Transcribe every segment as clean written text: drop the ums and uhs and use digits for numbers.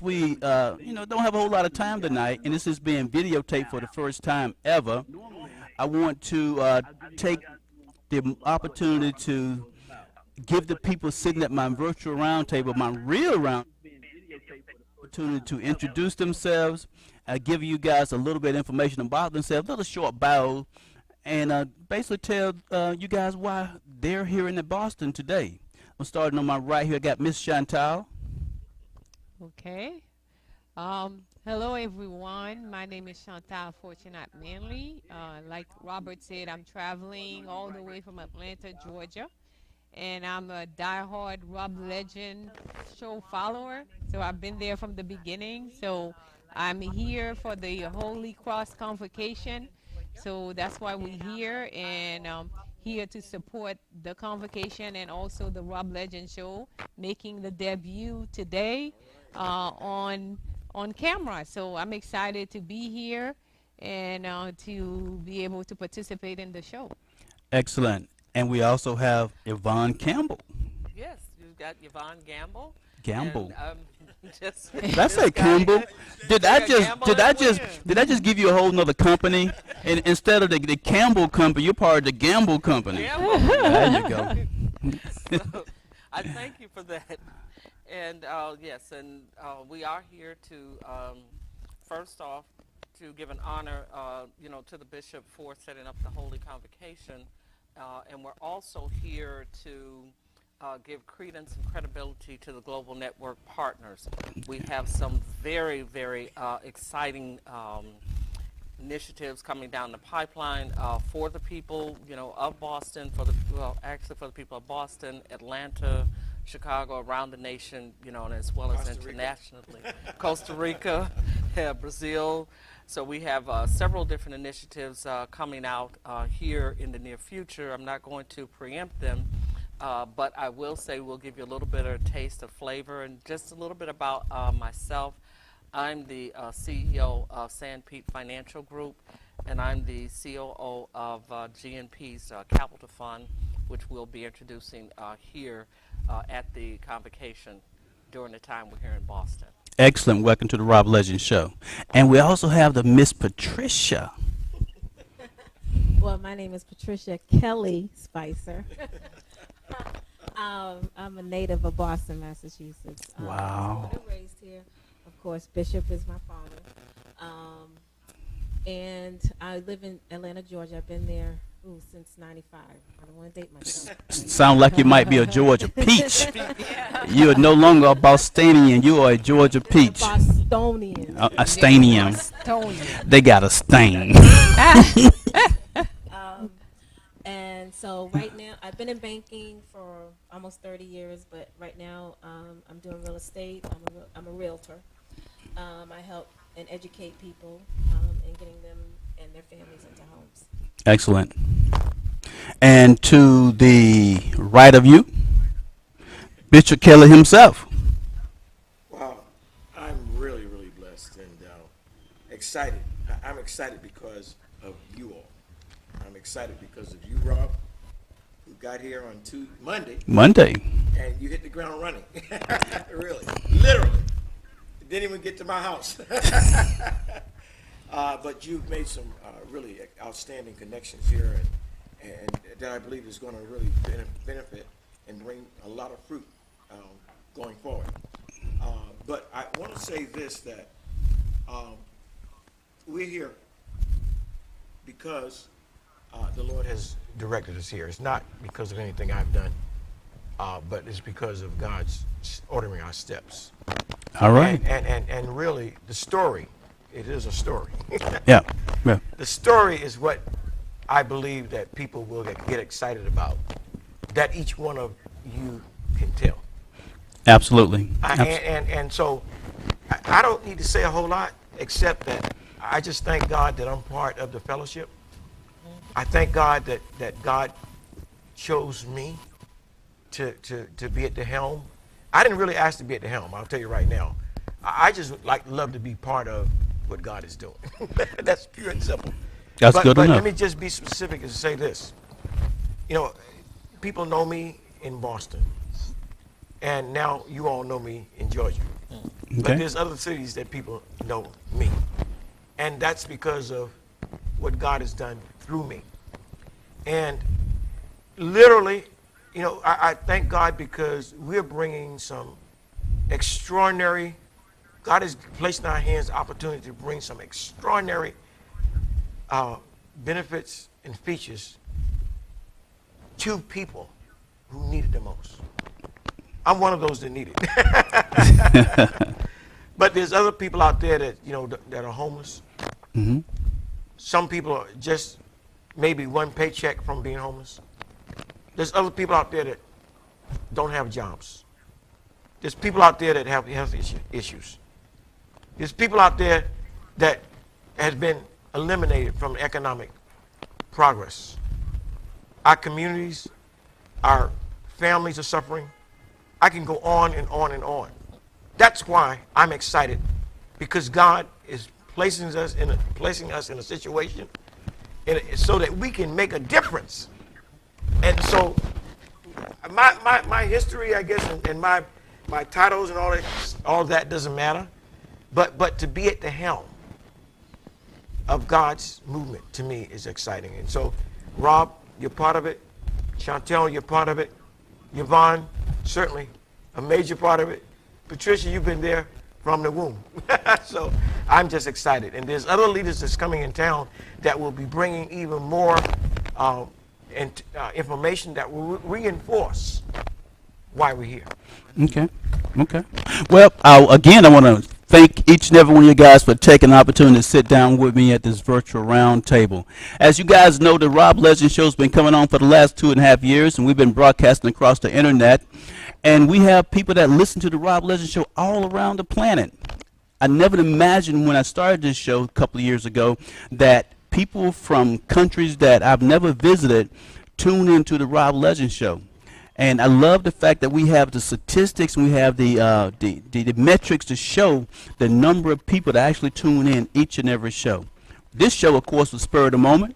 we, don't have a whole lot of time tonight, and this is being videotaped for the first time ever, I want to take the opportunity to give the people sitting at my virtual roundtable, my real round, opportunity to introduce themselves, give you guys a little bit of information about themselves, a little short bio, and basically tell you guys why they're here in Boston today. I'm starting on my right here. I got Miss Chantal. Okay. Hello, everyone. My name is Chantal Fortunat Manley. Like Robert said, I'm traveling all the way from Atlanta, Georgia, and I'm a diehard Rob Legend show follower. So I've been there from the beginning. So I'm here for the Holy Cross Convocation. So that's why we're here, and here to support the convocation and also the Rob Legend show, making the debut today on camera. So I'm excited to be here and to be able to participate in the show. Excellent. And we also have Yvonne Campbell. Yes, you've got Yvonne Gamble. Gamble. And, just Did I say just got Campbell? it. Did I just give you a whole nother company? And instead of the Campbell company, you're part of the Gamble company. Gamble. There you go. So, I thank you for that. And yes, and we are here to first off to give an honor, to the bishop for setting up the Holy Convocation, and we're also here to give credence and credibility to the global network partners. We have some very, very exciting initiatives coming down the pipeline for the people, of Boston, actually for the people of Boston, Atlanta, Chicago, around the nation, and as well as internationally. Costa Rica, Brazil. So we have several different initiatives coming out here in the near future. I'm not going to preempt them, but I will say we'll give you a little bit of a taste of flavor and just a little bit about myself. I'm the CEO of San Pete Financial Group, and I'm the COO of GNP's Capital Fund, which we'll be introducing here at the convocation during the time we're here in Boston. Excellent. Welcome to the Rob Legend Show. And we also have the Miss Patricia. Well, my name is Patricia Kelly Spicer. I'm a native of Boston, Massachusetts. Wow. Born and raised here. Of course, Bishop is my father. And I live in Atlanta, Georgia. I've been there since '95. I don't want to date myself. Sound like you might be a Georgia peach. You are no longer a Bostonian. You are a Georgia peach. Bostonian. A Stanium. They got a stain. And so right now, I've been in banking for almost 30 years, but right now I'm doing real estate. I'm a realtor. I help and educate people in getting them and their families into homes. Excellent. And to the right of you, Bishop Kelly himself. Wow, I'm really, really blessed and excited. I'm excited because of you all. I'm excited because of you, Rob, who got here on Monday, and you hit the ground running. Really, literally. Didn't even get to my house. But you've made some really outstanding connections here, and that I believe is going to really benefit and bring a lot of fruit going forward. But I want to say this, that we're here because the Lord has directed us here. It's not because of anything I've done, but it's because of God's ordering our steps. All right. And really, the story, it is a story. Yeah. The story is what I believe that people will get excited about, that each one of you can tell. Absolutely. And so I don't need to say a whole lot, except that I just thank God that I'm part of the fellowship. I thank God that God chose me to be at the helm. I didn't really ask to be at the helm, I'll tell you right now. I just would love to be part of what God is doing. That's pure and simple. That's good but enough. Let me just be specific and say this. People know me in Boston, and now you all know me in Georgia. But Okay. there's other cities that people know me. And that's because of what God has done through me. And literally, I thank God because we're bringing some extraordinary, God has placed in our hands the opportunity to bring some extraordinary benefits and features to people who need it the most. I'm one of those that need it. But there's other people out there that, that are homeless. Mm-hmm. Some people are just maybe one paycheck from being homeless. There's other people out there that don't have jobs. There's people out there that have health issues. There's people out there that has been eliminated from economic progress. Our communities, our families are suffering. I can go on and on and on. That's why I'm excited, because God is placing us in a situation so that we can make a difference. And so my history, I guess, and my titles and all that doesn't matter. But to be at the helm of God's movement, to me, is exciting. And so, Rob, you're part of it. Chantel, you're part of it. Yvonne, certainly a major part of it. Patricia, you've been there from the womb. So I'm just excited. And there's other leaders that's coming in town that will be bringing even more information that will reinforce why we're here. Okay. Okay. Well, again, I want to thank each and every one of you guys for taking the opportunity to sit down with me at this virtual round table. As you guys know, the Rob Legend Show has been coming on for the last 2.5 years, and we've been broadcasting across the internet. And we have people that listen to the Rob Legend Show all around the planet. I never imagined when I started this show a couple of years ago that people from countries that I've never visited tune into the Rob Legend Show. And I love the fact that we have the statistics and we have the metrics to show the number of people that actually tune in each and every show. This show, of course, was spur of the moment.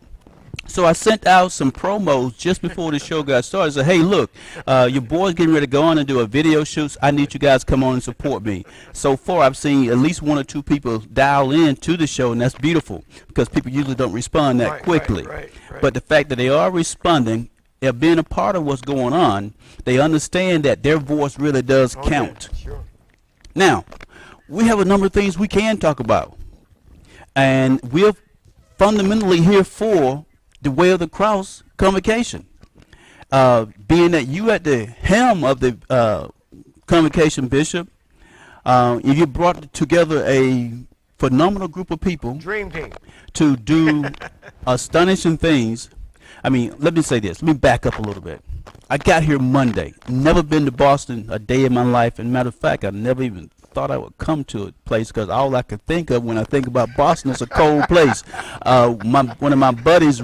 So I sent out some promos just before the show got started. I said, hey, look, your boy's getting ready to go on and do a video shoot. I need you guys to come on and support me. So far, I've seen at least 1 or 2 people dial in to the show, and that's beautiful because people usually don't respond that quickly. Right. But the fact that they are responding, they're being a part of what's going on, they understand that their voice really does count. Sure. Now, we have a number of things we can talk about. And we're fundamentally here for the Way of the Cross convocation. Being that you at the helm of the convocation, Bishop, you brought together a phenomenal group of people. Dream team. To do astonishing things. I mean, let me say this. Let me back up a little bit. I got here Monday. Never been to Boston a day in my life. And matter of fact, I never even thought I would come to a place because all I could think of when I think about Boston is a cold place. One of my buddies,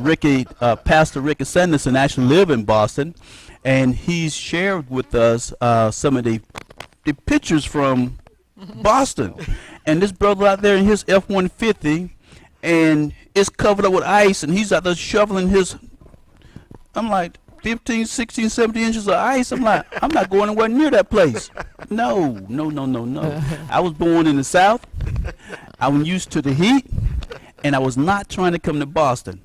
Pastor Ricky Sanderson, actually live in Boston, and he's shared with us some of the pictures from Boston. And this brother out there in his F-150, and it's covered up with ice, and he's out there shoveling his, I'm like, 15, 16, 17 inches of ice. I'm like, I'm not going anywhere near that place. No. I was born in the South. I'm used to the heat, and I was not trying to come to Boston.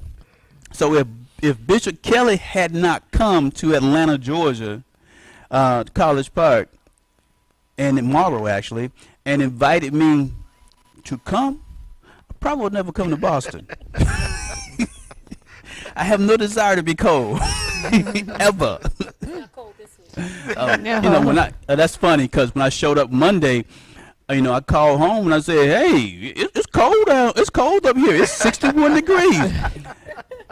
So if Bishop Kelly had not come to Atlanta, Georgia, College Park, and in Marlboro actually, and invited me to come, I probably would never come to Boston. I have no desire to be cold, ever. It's not cold this week. You know, when that's funny because when I showed up Monday, I called home and I said, "Hey, it's cold out. It's cold up here. It's 61 degrees."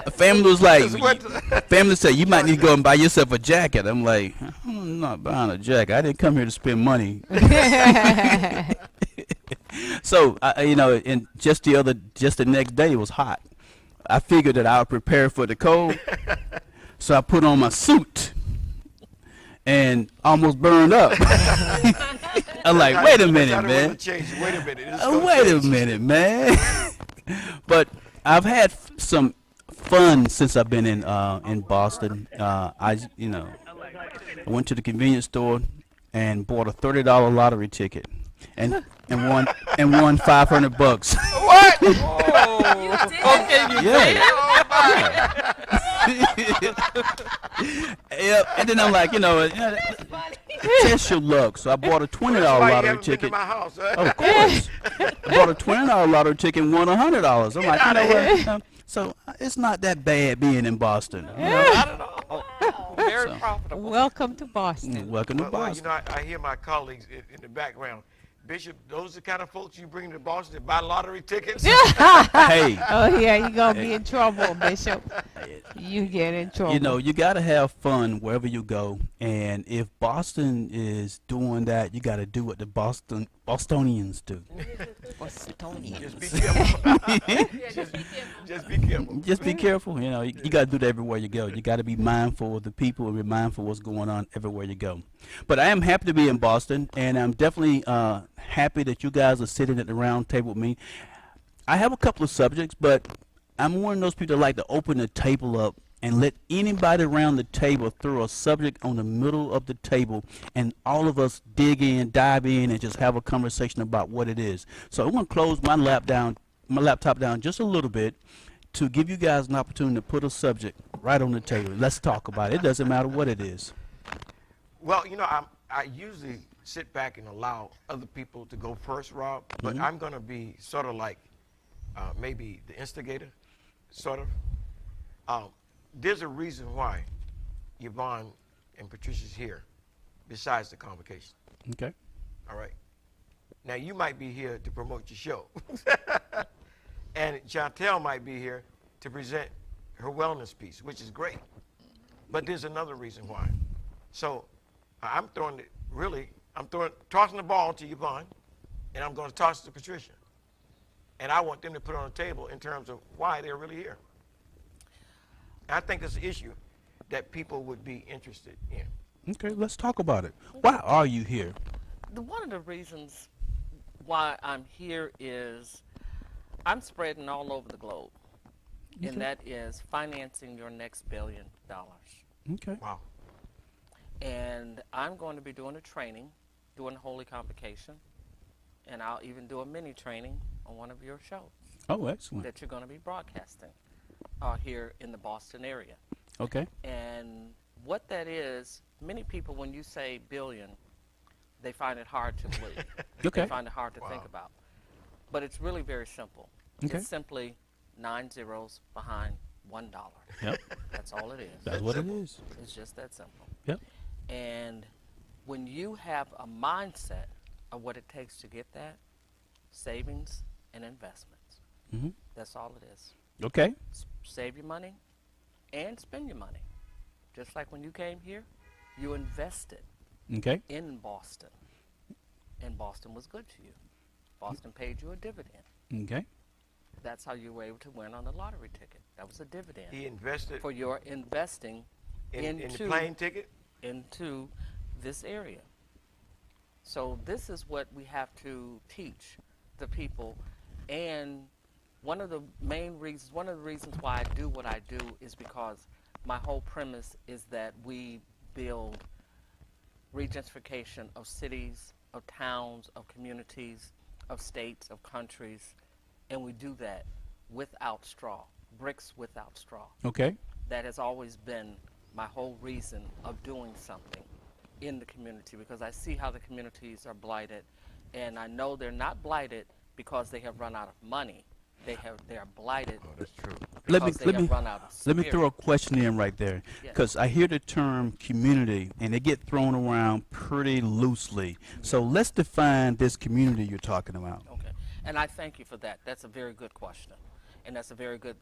The family was like, family said, "You might need to go and buy yourself a jacket." I'm like, "I'm not buying a jacket. I didn't come here to spend money." So, and just the next day it was hot. I figured that I would prepare for the cold, so I put on my suit and almost burned up. I'm like, wait a minute, man. Wait a minute, man. But I've had some fun since I've been in Boston. I went to the convenience store and bought a $30 lottery ticket. And and won $500. What? Oh, okay, you Yeah. Oh my! Yep. And then I'm like, test your luck. So I bought a $20 That's why you lottery haven't been to ticket. my house. Huh? Oh, of course. I bought a $20 lottery ticket and won $100. I'm like, you know what? So it's not that bad being in Boston. You know? not at all. Very So- profitable. Welcome to Boston. Welcome to Well, Boston. I hear my colleagues in the background. Bishop, those are the kind of folks you bring to Boston to buy lottery tickets? Hey, Oh yeah, you're gonna be in trouble, Bishop. You get in trouble. you got to have fun wherever you go. And if Boston is doing that, you got to do what the Bostonians do. Just be careful. Just be careful. Just be careful. You got to do that everywhere you go. You got to be mindful of the people and be mindful of what's going on everywhere you go. But I am happy to be in Boston, and I'm definitely happy that you guys are sitting at the round table with me. I have a couple of subjects, but I'm one of those people that like to open the table up and let anybody around the table throw a subject on the middle of the table, and all of us dive in, and just have a conversation about what it is. So I'm going to close my laptop down just a little bit to give you guys an opportunity to put a subject right on the table. Let's talk about it. It doesn't matter what it is. Well, I usually sit back and allow other people to go first, Rob, but I'm going to be sort of like maybe the instigator, sort of. There's a reason why Yvonne and Patricia's here, besides the convocation. Okay. All right. Now, you might be here to promote your show. And Chantel might be here to present her wellness piece, which is great. But there's another reason why. So I'm tossing the ball to Yvonne, and I'm going to toss it to Patricia. And I want them to put it on the table in terms of why they're really here. I think it's an issue that people would be interested in. Okay, let's talk about it. Why are you here? One of the reasons why I'm here is I'm spreading all over the globe, and that is financing your next $1 billion. Okay. Wow. And I'm going to be doing a training, doing Holy Convocation, and I'll even do a mini training on one of your shows Oh, excellent. that you're going to be broadcasting here in the Boston area. Okay. And what that is, many people, when you say billion, they find it hard to believe. Okay. They find it hard to think about. But it's really very simple. Okay. It's simply 9 zeros behind $1. Yep. That's all it is. That's what it is. It's just that simple. Yep. And when you have a mindset of what it takes to get that, savings and investments, Mm-hmm. that's all it is. Okay. Save your money and spend your money. Just like when you came here, you invested Okay. in Boston, and Boston was good to you. Boston paid you a dividend. Okay. That's how you were able to win on the lottery ticket. That was a dividend He invested for your investing in the into plane ticket. into this area. So this is what we have to teach the people. And one of the reasons why I do what I do is because my whole premise is that we build regentrification of cities, of towns, of communities, of states, of countries, and we do that without straw, bricks without straw. Okay. That has always been my whole reason of doing something in the community, because I see how the communities are blighted, and I know they're not blighted because they have run out of money. They are blighted That's true. because they have run out of Let me spirit. throw a question in right there, Yes. because I hear the term community and they get thrown around pretty loosely. So let's define this community you're talking about. Okay, and I thank you for that. That's a very good question, and that's a very good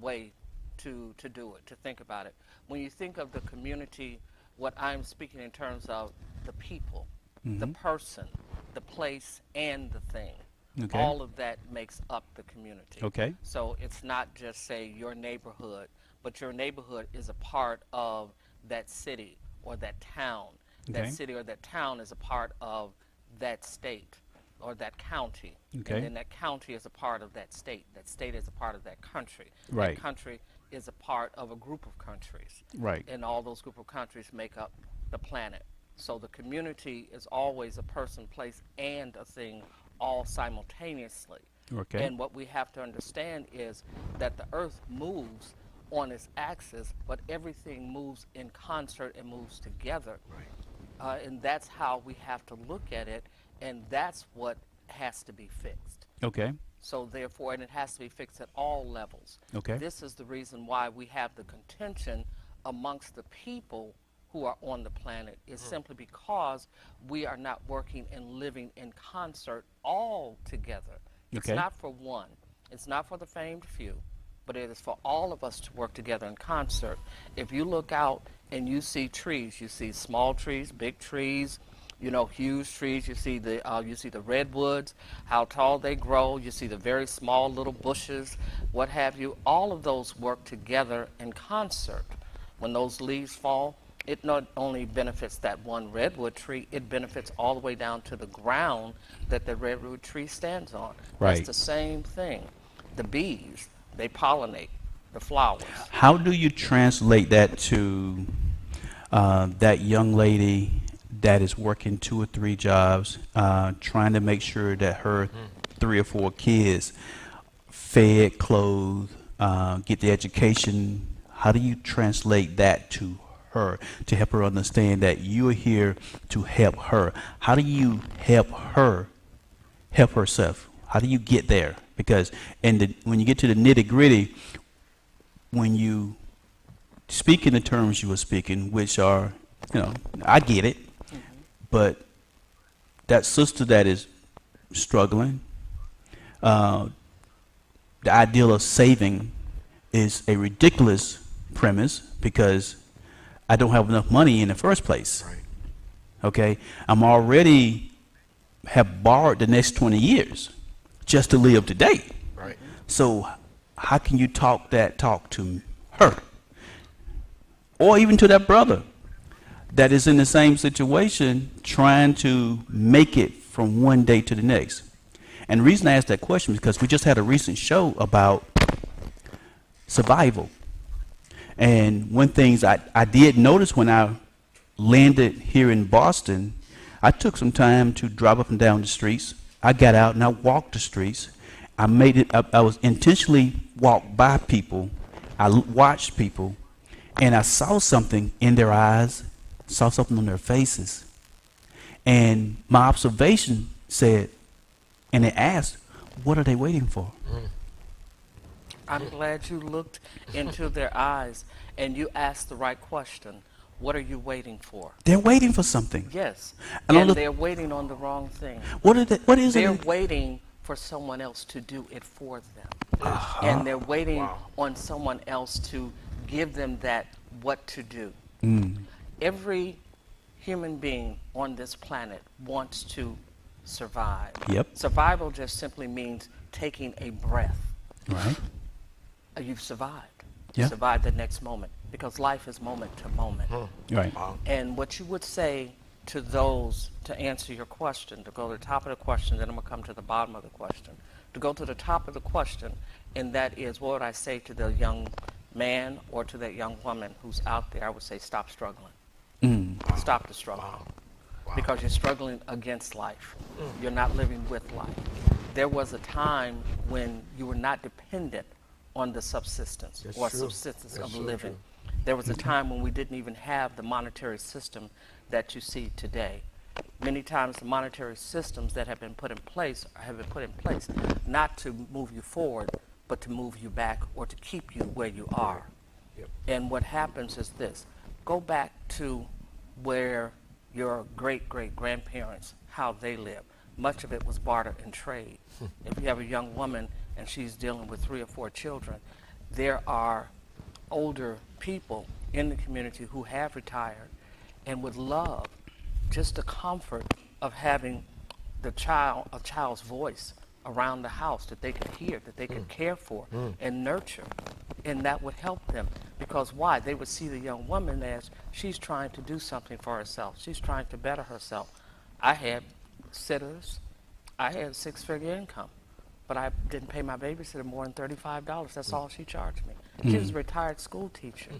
way to do it, to think about it. When you think of the community, what I'm speaking in terms of the people, the person, the place, and the thing. Okay. All of that makes up the community. Okay. So it's not just, say, your neighborhood, but your neighborhood is a part of that city or that town. Okay. That city or that town is a part of that state or that county. Okay. And then that county is a part of that state. That state is a part of that country. Right. That country is a part of a group of countries. Right. And all those group of countries make up the planet. So the community is always a person, place, and a thing all simultaneously. Okay. And what we have to understand is that the earth moves on its axis, but everything moves in concert and moves together. And that's how we have to look at it, and that's what has to be fixed. Okay. So therefore, and it has to be fixed at all levels. Okay. This is the reason why we have the contention amongst the people who are on the planet, is simply because we are not working and living in concert all together. It's Okay. not for one. It's not for the famed few, but it is for all of us to work together in concert. If you look out and you see trees, you see small trees, big trees, you know, huge trees. You see the redwoods, how tall they grow. You see the very small little bushes, what have you. All of those work together in concert. When those leaves fall, it not only benefits that one redwood tree, it benefits all the way down to the ground that the redwood tree stands on. Right. That's the same thing. The bees, they pollinate the flowers. How do you translate that to that young lady that is working 2 or 3 jobs, trying to make sure that her 3 or 4 kids fed, clothed, get the education? How do you translate that to her to help her understand that you are here to help her? How do you help her help herself? How do you get there? Because when you get to the nitty gritty, when you speak in the terms you were speaking, which are, you know, I get it, but that sister that is struggling, the ideal of saving is a ridiculous premise because I don't have enough money in the first place. Right. Okay, I'm already have borrowed the next 20 years just to live today. Right. So how can you talk to her, or even to that brother that is in the same situation, trying to make it from one day to the next? And the reason I asked that question is because we just had a recent show about survival. And one things I did notice when I landed here in Boston, I took some time to drive up and down the streets. I got out and I walked the streets. I made it. I was intentionally walked by people. I watched people, and I saw something in their eyes, saw something on their faces, and my observation said, and it asked, "What are they waiting for?" I'm glad you looked into their eyes and you asked the right question. What are you waiting for? They're waiting for something. Yes. And And on the- they're waiting on the wrong thing. What are they? What is They're it? waiting for someone else to do it for them. And they're waiting on someone else to give them that what to do. Every human being on this planet wants to survive. Yep. Survival just simply means taking a breath. Right. You've survived. Yeah. You survived the next moment because life is moment to moment. Right. And what you would say to those, to answer your question, to go to the top of the question, then I'm going to come to the bottom of the question. To go to the top of the question, and that is, what would I say to the young man or to that young woman who's out there? I would say, stop struggling. Stop the struggle. Because you're struggling against life. You're not living with life. There was a time when you were not dependent on the subsistence That's or true. subsistence That's of so living. true. There was a time when we didn't even have the monetary system that you see today. Many times the monetary systems that have been put in place not to move you forward, but to move you back or to keep you where you are. Yep. And what happens is this. Go back to where your great-great-grandparents, how they lived. Much of it was barter and trade. If you have a young woman and she's dealing with 3 or 4 children, there are older people in the community who have retired and would love just the comfort of having a child's voice around the house that they could hear, that they could care for and nurture. And that would help them. Because why? They would see the young woman as she's trying to do something for herself. She's trying to better herself. I had sitters. I had a 6-figure income. But I didn't pay my babysitter more than $35. That's all she charged me. She was a retired school teacher.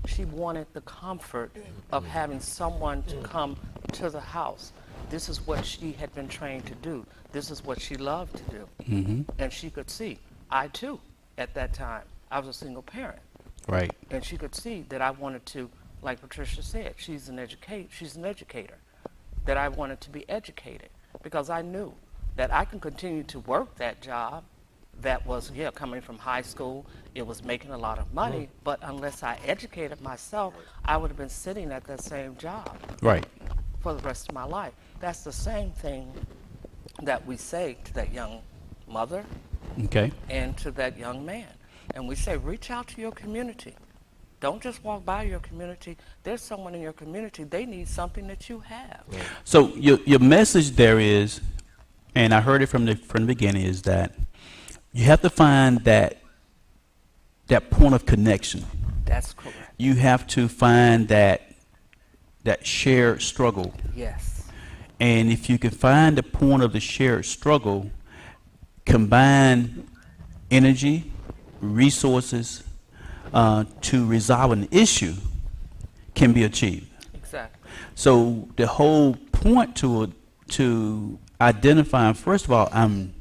She wanted the comfort of having someone to come to the house. this is what she had been trained to do. This is what she loved to do. And she could see, I too, at that time, I was a single parent. Right. And she could see that I wanted to, like Patricia said, she's an educator, that I wanted to be educated because I knew that I can continue to work that job that was, coming from high school. It was making a lot of money, but unless I educated myself, I would have been sitting at that same job Right. for the rest of my life. That's the same thing that we say to that young mother Okay. and to that young man. And we say, reach out to your community. Don't just walk by your community. There's someone in your community, they need something that you have. So your message there is, and I heard it from the beginning, is that you have to find that point of connection. That's correct. You have to find that shared struggle. Yes. And if you can find the point of the shared struggle, combine energy, resources to resolve an issue can be achieved. Exactly. So the whole point to identifying, first of all, I'm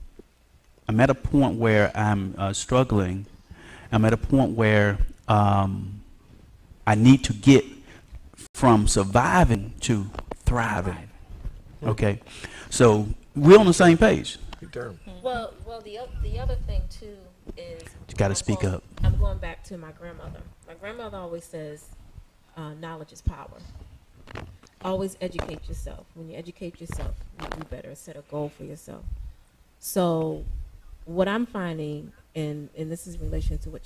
at a point where I'm struggling. I'm at a point where I need to get from surviving to thriving. Okay, so we're on the same page. Good term. Well, the other thing too is You got to speak up. I'm going back to my grandmother. My grandmother always says, knowledge is power. Always educate yourself. When you educate yourself, you do better. Set a goal for yourself. So what I'm finding, and this is in relation to what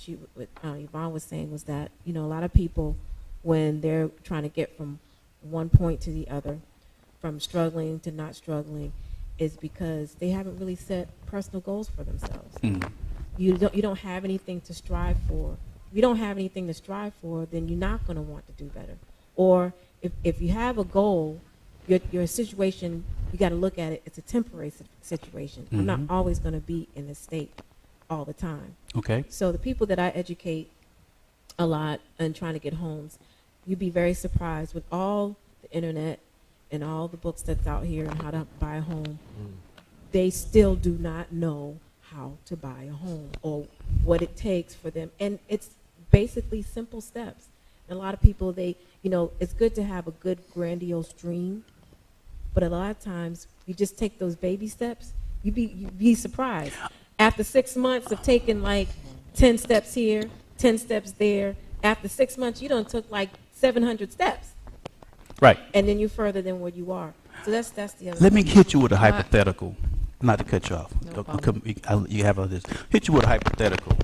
Yvonne was saying, was that, a lot of people, when they're trying to get from one point to the other, from struggling to not struggling, is because they haven't really set personal goals for themselves. You don't have anything to strive for. If you don't have anything to strive for, then you're not going to want to do better. Or if you have a goal, your situation, you got to look at it, it's a temporary situation. I'm not always going to be in this state all the time. Okay. So the people that I educate a lot and trying to get homes, you'd be very surprised with all the internet and all the books that's out here and how to buy a home. They still do not know how to buy a home or what it takes for them. And it's basically simple steps. And a lot of people, it's good to have a good grandiose dream, but a lot of times you just take those baby steps, you'd be surprised. After 6 months of taking like 10 steps here, 10 steps there, after 6 months you done took like 700 steps. Right. And then you're further than where you are. So that's the other Let me thing. hit you with a hypothetical. Not to cut you off. No problem. You have all this. Hit you with a hypothetical.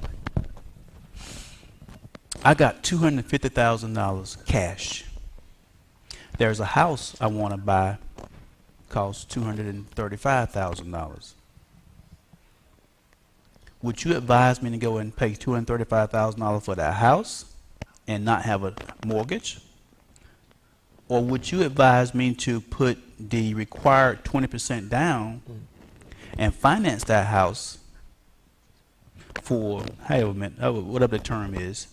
I got $250,000 cash. There's a house I want to buy, costs $235,000. Would you advise me to go and pay $235,000 for that house and not have a mortgage? Or would you advise me to put the required 20% down and finance that house for, whatever the term is?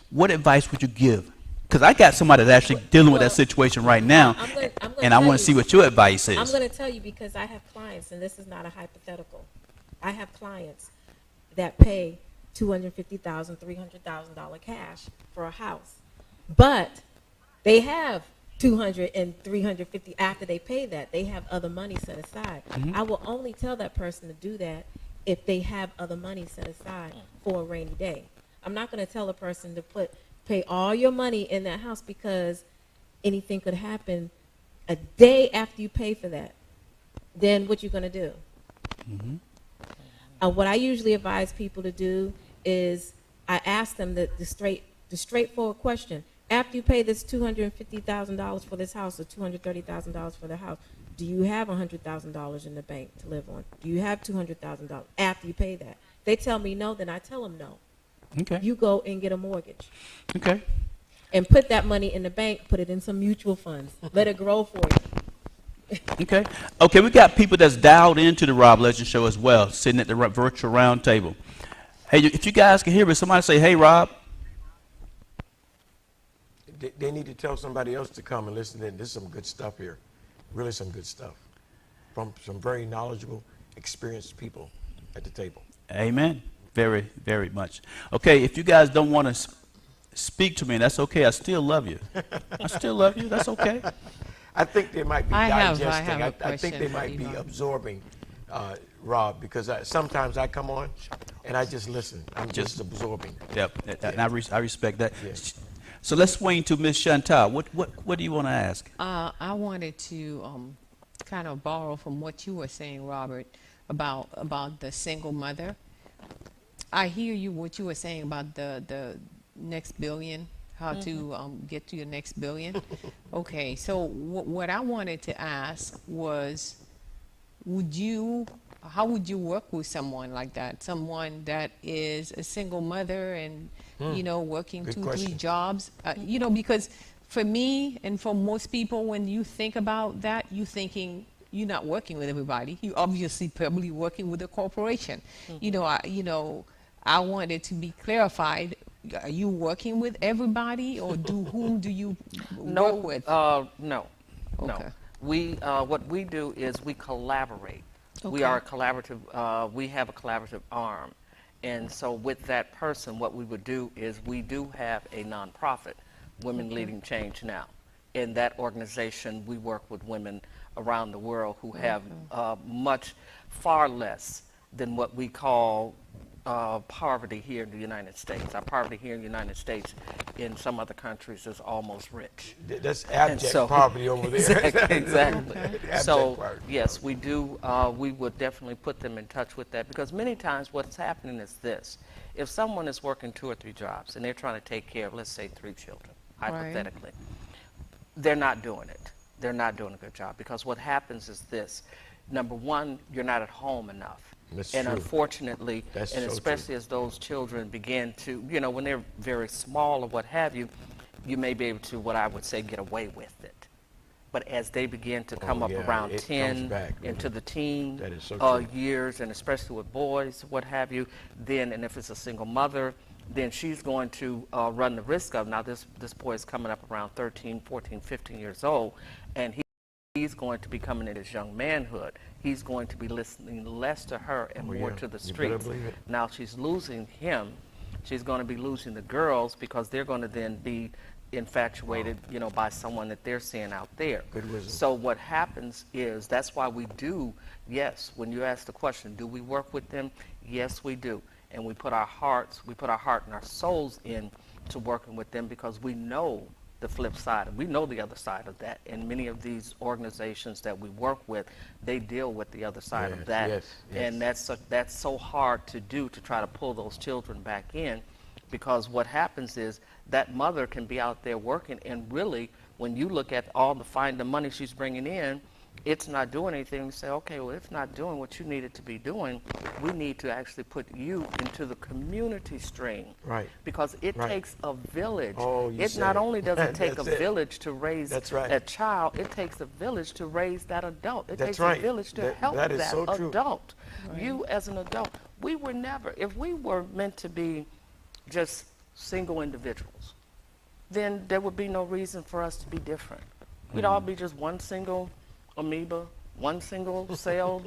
What advice would you give? Because I got somebody that's actually dealing with that situation right now, and I want to see what your advice is. I'm going to tell you because I have clients, and this is not a hypothetical. I have clients that pay $250,000, $300,000 cash for a house, but they have $200 and $350 after they pay that. They have other money set aside. I will only tell that person to do that if they have other money set aside for a rainy day. I'm not going to tell a person to pay all your money in that house because anything could happen a day after you pay for that. Then what you going to do? What I usually advise people to do is I ask them the straightforward question. After you pay this $250,000 for this house or $230,000 for the house, do you have $100,000 in the bank to live on? Do you have $200,000 after you pay that? They tell me no, then I tell them no. Okay. You go and get a mortgage. Okay. And put that money in the bank, put it in some mutual funds. Let it grow for you. Okay. Okay, we got people that's dialed into the Rob Legend Show as well, sitting at the virtual round table. Hey, if you guys can hear me, somebody say, hey, Rob. They need to tell somebody else to come and listen in. There's some good stuff here. Really some good stuff from some very knowledgeable, experienced people at the table. Amen. Very, very much. Okay, if you guys don't want to speak to me, that's okay. I still love you. I still love you. That's okay. I think they might be I have digesting. a I think they question for might you, be Rob. absorbing, Rob, because sometimes I come on and I just listen. I'm just absorbing. Yep, and I respect that. Yeah. So let's swing to Miss Chantal. What do you want to ask? I wanted to kind of borrow from what you were saying, Robert, about the single mother. I hear you what you were saying about the next billion, how to get to your next billion. Okay, so what I wanted to ask was, how would you work with someone like that? Someone that is a single mother and working Good 2, question. 3 jobs. Because for me and for most people, when you think about that, you're thinking you're not working with everybody. You obviously probably working with a corporation. I wanted to be clarified. Are you working with everybody, or whom do you work with? No. Okay. We what we do is we collaborate. We Okay. are a collaborative. We have a collaborative arm, and so with that person, what we would do is we do have a nonprofit, Women Leading Change Now. In that organization, we work with women around the world who have far less than what we call poverty here in the United States. Our poverty here in the United States, in some other countries, is almost rich. That's abject so- poverty over there. Exactly. Abject So poverty. yes, we do. We would definitely put them in touch with that, because many times what's happening is this: if someone is working 2 or 3 jobs and they're trying to take care of, let's say, 3 children, Right. hypothetically, they're not doing it. They're not doing a good job, because what happens is this: number one, you're not at home enough. That's And true. unfortunately, That's and so especially as those children begin to, when they're very small or what have you, you may be able to, what I would say, get away with it. But as they begin to come up yeah, around it comes 10 back, into the teen That is so true. years, and especially with boys, what have you, then, and if it's a single mother, then she's going to run the risk of, now this boy is coming up around 13, 14, 15 years old, and he's going to be coming in his young manhood. He's going to be listening less to her and Oh, more yeah. to the You better streets. believe it. Now she's losing him. She's going to be losing the girls, because they're going to then be infatuated, by someone that they're seeing out there. Good wisdom. So what happens is, that's why we do, yes, when you ask the question, do we work with them? Yes, we do. And we put our heart and our souls in to working with them, because we know the flip side. We know the other side of that. And many of these organizations that we work with, they deal with the other side Yes, of that. yes, And that's so hard to do, to try to pull those children back in, because what happens is that mother can be out there working, and really, when you look at all the money she's bringing in, it's not doing anything. You say, okay, well, it's not doing what you need it to be doing. We need to actually put you into the community stream. Right. Because it Right. takes a village. Oh, you It said not it. only does it take a That's it. village to raise That's right. that child, it takes a village to raise that adult. It That's takes right. a village to That- help that is that so true. adult. You as an adult, we were never, if we were meant to be just single individuals, then there would be no reason for us to be different. We'd all be just one single amoeba, one single cell,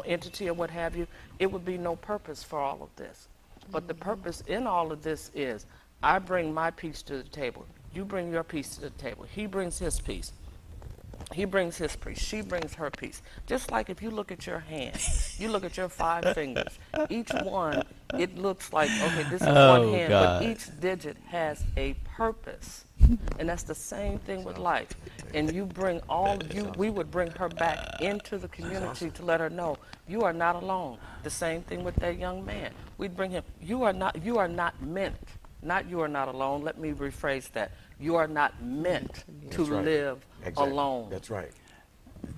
entity or what have you. It would be no purpose for all of this. But the purpose in all of this is, I bring my piece to the table. You bring your piece to the table. He brings his piece. He brings his piece. She brings her piece. Just like if you look at your hand, you look at your 5 fingers. Each one, it looks like, okay, this is one hand, God. but each digit has a purpose. And that's the same thing with life. And you bring we would bring her back into the community to let her know, you are not alone. The same thing with that young man. We'd bring him, you are not meant, not you are not alone. Let me rephrase that. You are not meant to That's right. live Exactly. alone. That's right.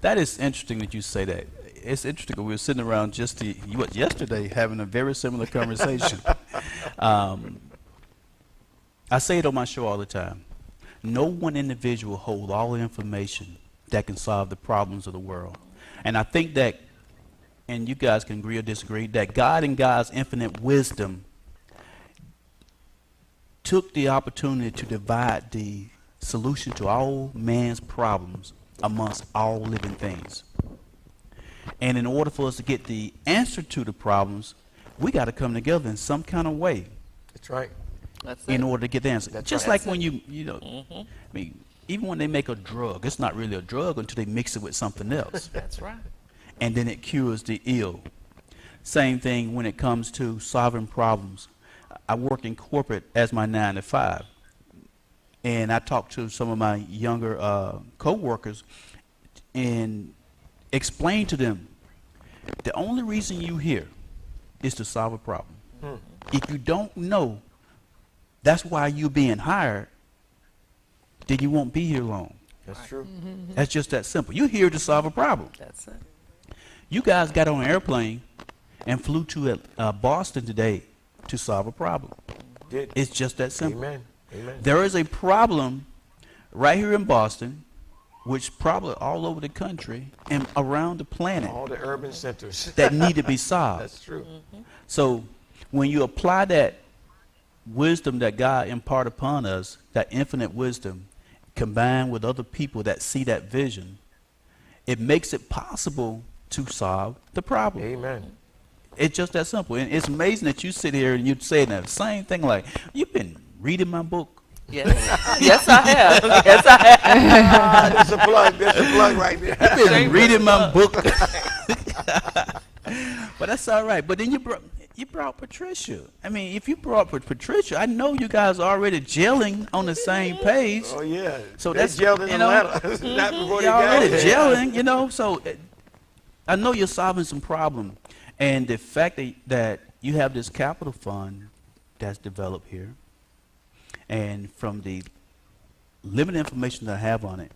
That is interesting that you say that. It's interesting. We were sitting around yesterday having a very similar conversation. I say it on my show all the time. No one individual holds all the information that can solve the problems of the world. And I think that, and you guys can agree or disagree, that God in God's infinite wisdom took the opportunity to divide the solution to all man's problems amongst all living things. And in order for us to get the answer to the problems, we got to come together in some kind of way That's right. That's it. in order to get the answer. That's Just right. like when I mean, even when they make a drug, it's not really a drug until they mix it with something else. That's right. And then it cures the ill. Same thing when it comes to solving problems. I work in corporate as my 9 to 5. And I talk to some of my younger co-workers and explain to them, the only reason you here is to solve a problem. If you don't know that's why you're being hired, then you won't be here long. That's true. That's just that simple. You're here to solve a problem. That's it. You guys got on an airplane and flew to Boston today to solve a problem. Did. It's just that simple. Amen. Amen. There is a problem right here in Boston, which probably all over the country and around the planet All the urban centers. that need to be solved. That's true. So when you apply that wisdom that God imparted upon us, that infinite wisdom, combined with other people that see that vision, it makes it possible to solve the problem. Amen. It's just that simple. And it's amazing that you sit here and you're saying that same thing like, you've been reading my book. Yes. Yes, I have. Yes, I have. There's a plug. There's a plug right there. You've been reading my book. But that's all right. But then you brought Patricia. I mean, if you brought Patricia, I know you guys are already gelling on the same page. Oh, yeah. So They that's, gelled in you know, Atlanta. Not before they You're got already here. gelling, you know. So I know you're solving some problem. And the fact that you have this capital fund that's developed here, and from the limited information that I have on it,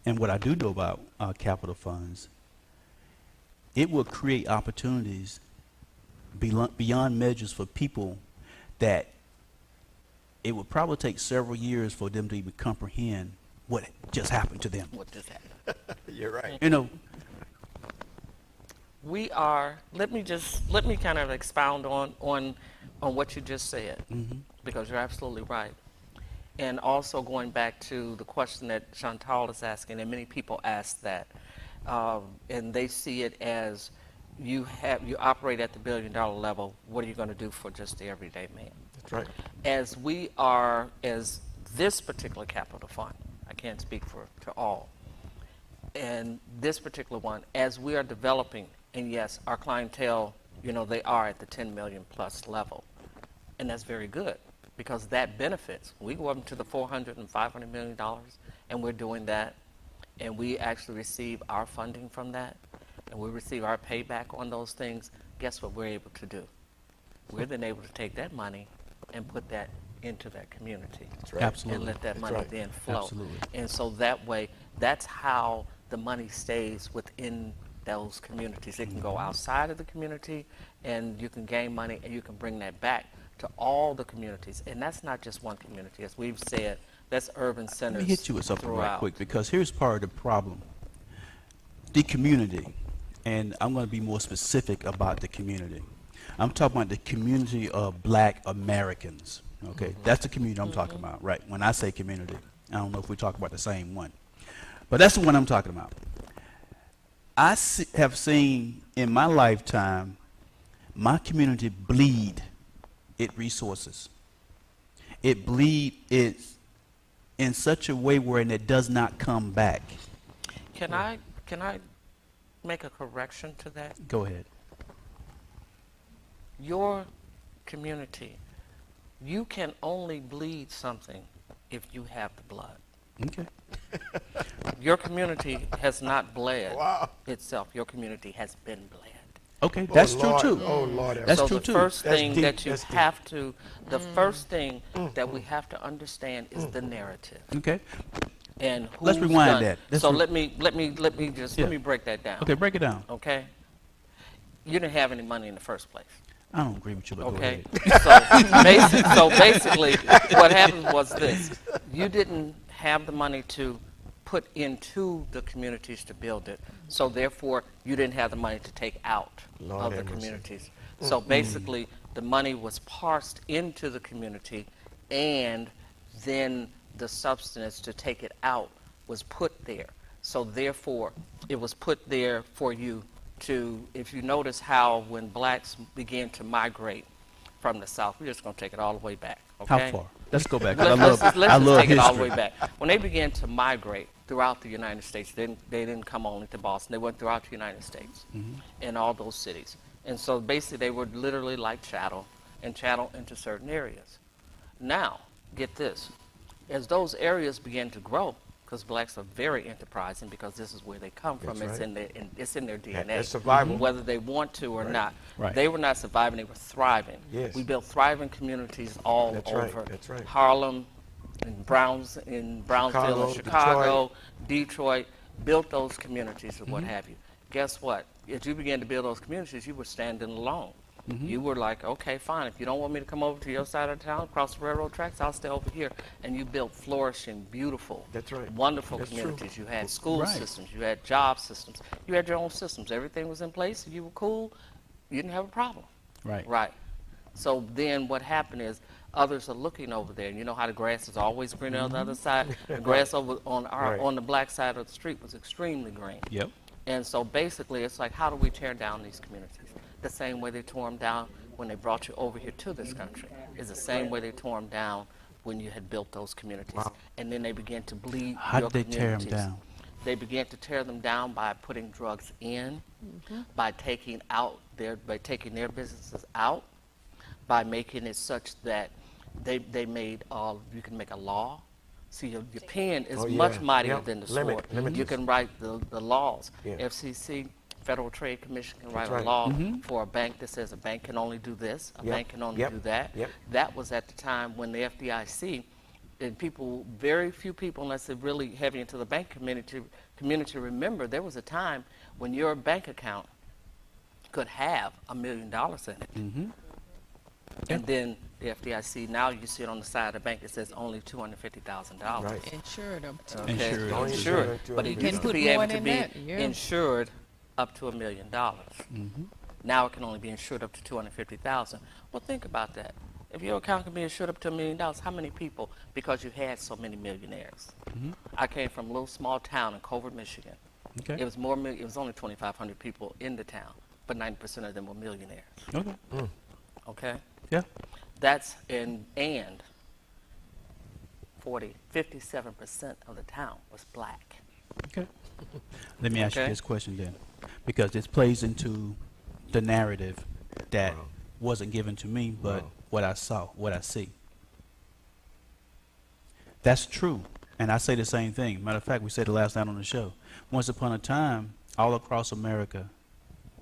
and what I do know about capital funds, it will create opportunities beyond measures for people that it would probably take several years for them to even comprehend what just happened to them. What just happened? You're right. You know, We are. Let me kind of expound on what you just said, because you're absolutely right. And also going back to the question that Chantal is asking, and many people ask that, and they see it as you operate at the $1 billion level. What are you going to do for just the everyday man? That's right. As this particular capital fund, I can't speak to all, and this particular one, as we are developing, and yes, our clientele, they are at the 10 million plus level, and that's very good, because that benefits. We go up to the $400 and $500 million, and we're doing that, and we actually receive our funding from that, and we receive our payback on those things. Guess what we're able to do? We're then able to take that money and put that into that community. That's right. Absolutely. And let that That's money right. then flow. Absolutely. And so that way, that's how the money stays within those communities. It can go outside of the community, and you can gain money, and you can bring that back to all the communities. And that's not just one community. As we've said, that's urban centers. let me hit you with something right throughout. quick, because here's part of the problem. The community, and I'm going to be more specific about the community. I'm talking about the community of Black Americans. Okay, that's the community I'm talking about, right? When I say community, I don't know if we talk about the same one, but that's the one I'm talking about. I have seen in my lifetime my community bleed its resources. It bleed it in such a way where it does not come back. Can I make a correction to that? Go ahead. Your community, you can only bleed something if you have the blood. Okay. Your community has not bled Wow. itself. Your community has been bled. Okay, that's true Lord. too. Oh, Lord. That's so true the too. first That's thing deep. that you That's deep. have to, the first thing that we have to understand is the narrative Okay. and who's Let's rewind done. that. Let's So re- let me just Yeah. let me break that down. Okay, break it down. Okay. You didn't have any money in the first place. I don't agree with you, but Okay. go ahead. So basically, what happened was this: you didn't have the money to put into the communities to build it. So therefore, you didn't have the money to take out Lord of the have mercy. communities. So basically, the money was parsed into the community, and then the substance to take it out was put there. So therefore, it was put there for you to, if you notice how when blacks began to migrate from the South, we're just going to take it all the way back, okay? How far? Let's go back. 'Cause Let's I just love take it all the history. way back. When they began to migrate throughout the United States, they didn't come only to Boston. They went throughout the United States in all those cities. And so basically they were literally like chattel and chattel into certain areas. Now, get this. As those areas began to grow, because blacks are very enterprising because this is where they come from. That's It's in their DNA. That's survival. Whether they want to or not. Right. They were not surviving, they were thriving. Yes. We built thriving communities all That's right, over that's right. Harlem, in Brownsville, Chicago, Detroit, built those communities and what have you. Guess what? As you began to build those communities, you were standing alone. You were like, okay, fine. If you don't want me to come over to your side of town, across the railroad tracks, I'll stay over here. And you built flourishing, beautiful, That's right. wonderful That's true. communities. You had school Right. systems. You had job systems. You had your own systems. Everything was in place. If you were cool, you didn't have a problem. Right. Right. So then what happened is others are looking over there. And you know how the grass is always greener on the other side? The grass over Right. on the black side of the street was extremely green. Yep. And so basically, it's like, how do we tear down these communities? The same way they tore them down when they brought you over here to this country is the same way they tore them down when you had built those communities. Wow. And then they began to bleed How your did they tear them communities. down? They began to tear them down by putting drugs in, by taking their businesses out, by making it such that they made you can make a law. See, your pen is Oh, yeah. much mightier Yep. than the Limit- sword. limit You this. can write the laws. Yeah. FCC, Federal Trade Commission can write right. a law for a bank that says a bank can only do this, a Yep. bank can only Yep. do that. Yep. That was at the time when the FDIC, and very few people, unless they're really heavy into the bank community remember there was a time when your bank account could have $1 million in it. And then the FDIC, now you see it on the side of the bank, it says only $250,000. Right. Insured them too. Okay, Insured. Only insured. insured to But $1 it million. used to Put be more able to than be that, yeah. insured up to $1 million. Now it can only be insured up to $250,000. Well, think about that. If your account can be insured up to $1 million, how many people? Because you had so many millionaires. I came from a little small town in Covert, Michigan. Okay. It was it was only 2,500 people in the town, but 90% of them were millionaires. Okay. Okay. Yeah. That's and 57% of the town was black. Okay. Let me ask you Okay. this question then, because this plays into the narrative that wasn't given to me, but what I saw, what I see. That's true, and I say the same thing. Matter of fact, we said it last night on the show. Once upon a time, all across America,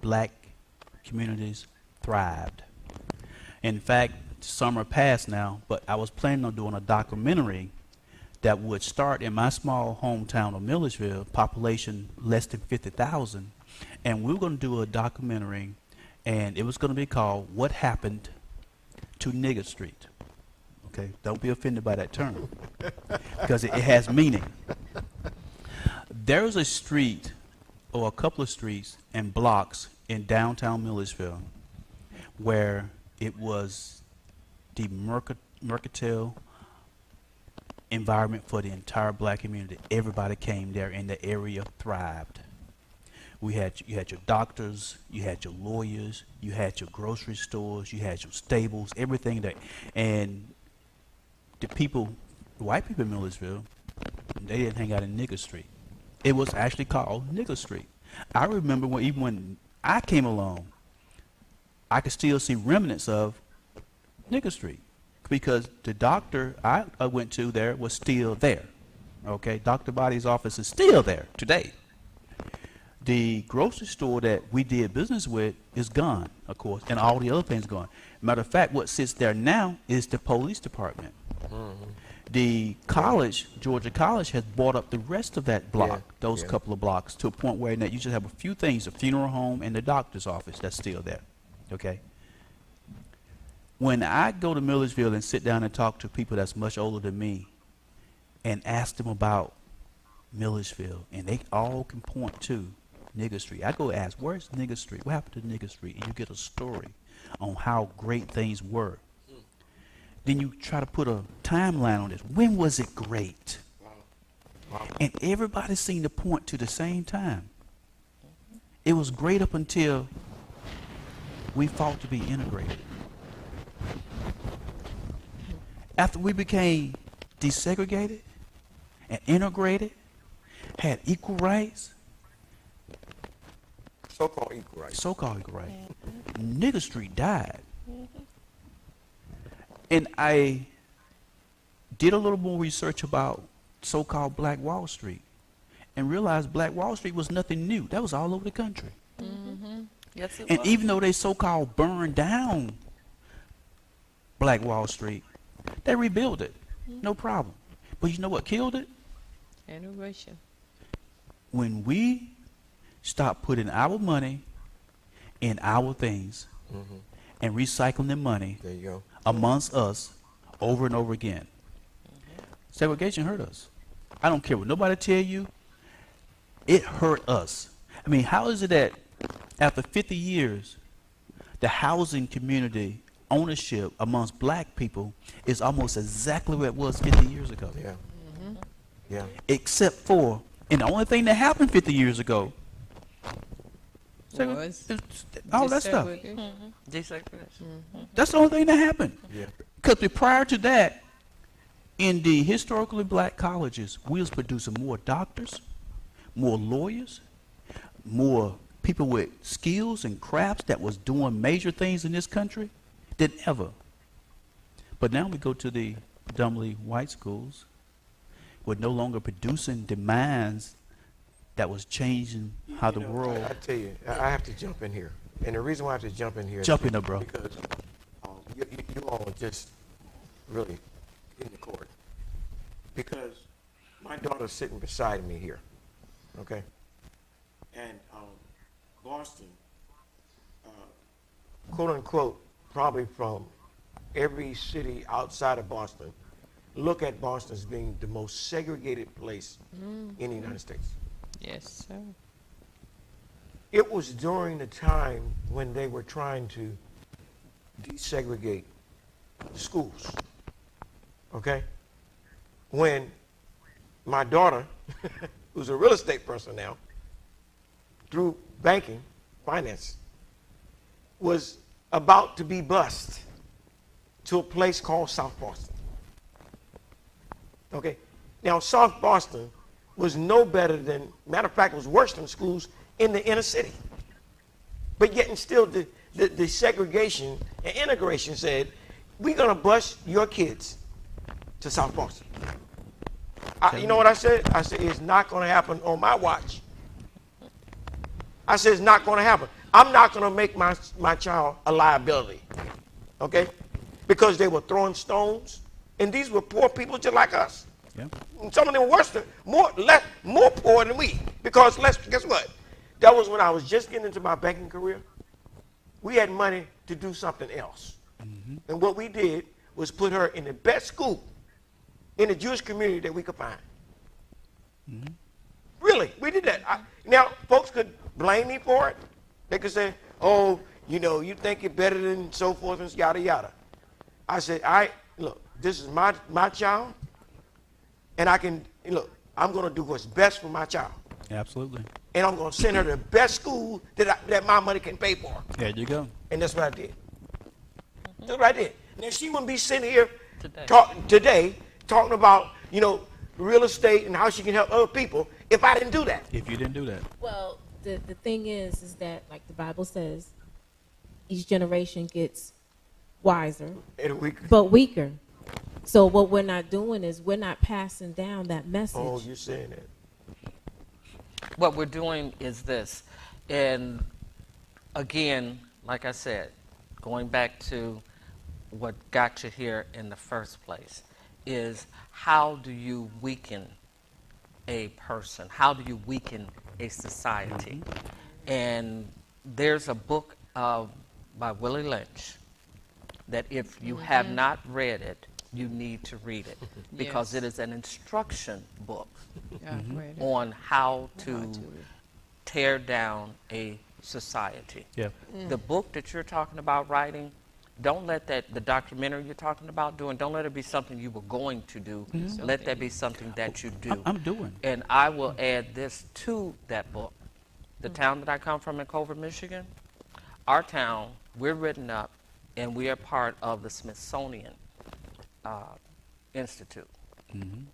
black communities thrived. In fact, some are past now, but I was planning on doing a documentary that would start in my small hometown of Milledgeville, population less than 50,000, and we were going to do a documentary, and it was going to be called "What Happened to Nigger Street." Okay, don't be offended by that term, because it has meaning. There's a street, or a couple of streets and blocks in downtown Milledgeville, where it was the mercantile environment for the entire black community. Everybody came there, and the area thrived. You had your doctors, you had your lawyers, you had your grocery stores, you had your stables, everything there. And the white people in Milledgeville, they didn't hang out in Nigger Street. It was actually called Nigger Street. I remember even when I came along, I could still see remnants of Nigger Street, because the doctor I went to there was still there. Okay, Dr. Body's office is still there today. The grocery store that we did business with is gone, of course, and all the other things gone. Matter of fact, what sits there now is the police department. The college, Georgia College, has bought up the rest of that block, those couple of blocks, to a point where now you just have a few things, a funeral home and the doctor's office that's still there. Okay. When I go to Milledgeville and sit down and talk to people that's much older than me and ask them about Milledgeville, and they all can point to Nigger Street. I go ask, where's Nigger Street? What happened to Nigger Street? And you get a story on how great things were. Then you try to put a timeline on this. When was it great? And everybody seemed to point to the same time. It was great up until we fought to be integrated. After we became desegregated and integrated, had equal rights, So-called equal rights. so-called equal rights, Nigger Street died. And I did a little more research about so-called Black Wall Street and realized Black Wall Street was nothing new. That was all over the country. Yes, it And was. even though they so-called burned down Black Wall Street, they rebuilt it. No problem. But you know what killed it? Integration. When we stopped putting our money in our things and recycling the money There you go. amongst us over and over again. Segregation hurt us. I don't care what nobody tell you. It hurt us. I mean, how is it that after 50 years, the housing community ownership amongst black people is almost exactly what it was 50 years ago? Yeah. Yeah. Except for, and the only thing that happened 50 years ago, Was all that stuff. desegregation. Desegregation. That's the only thing that happened. Yeah. Because prior to that, in the historically black colleges, we was producing more doctors, more lawyers, more people with skills and crafts that was doing major things in this country than ever. But now we go to the predominantly white schools. We're no longer producing demands that was changing how the world. I tell you, I have to jump in here. And the reason why I have to jump in here is Jump in there, bro. because you all are just really in the court. Because my daughter's sitting beside me here, okay? And Boston, quote unquote, probably from every city outside of Boston, look at Boston as being the most segregated place in the United States. Yes, sir. It was during the time when they were trying to desegregate schools, okay? When my daughter, who's a real estate person now, through banking, finance, was about to be bused to a place called South Boston. Okay? Now, South Boston was no better than, matter of fact, it was worse than schools in the inner city. But yet and still, the segregation and integration said, we're going to bus your kids to South Boston. You know what I said? I said, it's not going to happen on my watch. I said, it's not going to happen. I'm not going to make my child a liability, okay? Because they were throwing stones, and these were poor people just like us. Yeah. And some of them worse than, more poor than we. Because guess what? That was when I was just getting into my banking career. We had money to do something else. And what we did was put her in the best school in the Jewish community that we could find. Really, we did that. Now, folks could blame me for it. They could say, oh, you know, you think you're better than so forth and yada, yada. I said, look, this is my child, and I'm going to do what's best for my child. Absolutely. And I'm going to send her to the best school that my money can pay for. There you go. And that's what I did. That's what I did. Now, she wouldn't be sitting here Today. talking about, you know, real estate and how she can help other people if I didn't do that. If you didn't do that. Well, the thing is that, like the Bible says, each generation gets wiser, And we, but weaker. So what we're not doing is we're not passing down that message. oh, you're saying that. What we're doing is this. And again, like I said, going back to what got you here in the first place, is how do you weaken a person? How do you weaken a society? And there's a book by Willie Lynch that if you have not read it, you need to read it because Yes. it is an instruction book Yeah, read it. on how to How to- tear down a society. Yeah. The book that you're talking about writing don't let the documentary you're talking about doing, don't let it be something you were going to do. Let that be something that you do. I'm doing. And I will add this to that book. The town that I come from in Culver, Michigan, our town, we're written up and we are part of the Smithsonian Institute.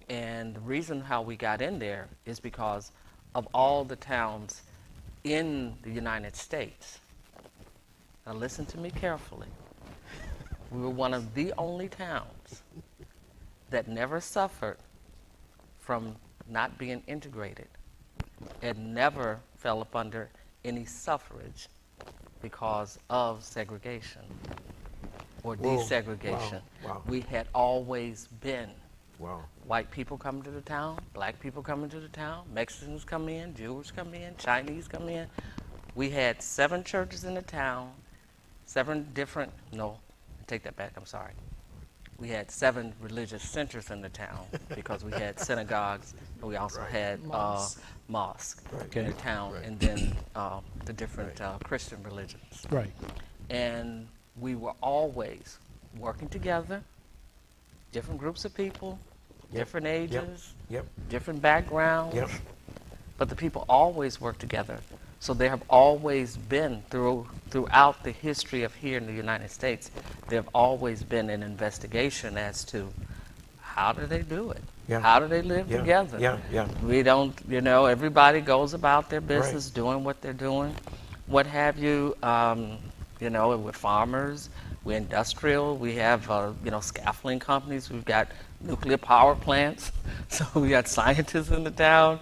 And the reason how we got in there is because of all the towns in the United States. Now listen to me carefully. We were one of the only towns that never suffered from not being integrated and never fell up under any suffrage because of segregation or Whoa. desegregation. Wow. We had always been. Wow. White people come to the town, black people come into the town, Mexicans come in, Jews come in, Chinese come in. We had 7 churches in the town, 7 different, no, take that back, I'm sorry. We had 7 religious centers in the town because we had synagogues, and we also had mosques in the town, and then the different Christian religions. Right. And we were always working together, different groups of people, different ages, different backgrounds, but the people always work together. So there have always been, throughout the history of here in the United States, there have always been an investigation as to how do they do it? How do they live together? We don't, everybody goes about their business doing what they're doing, what have you. We're farmers, we're industrial, we have, scaffolding companies, we've got nuclear power plants, so we got scientists in the town,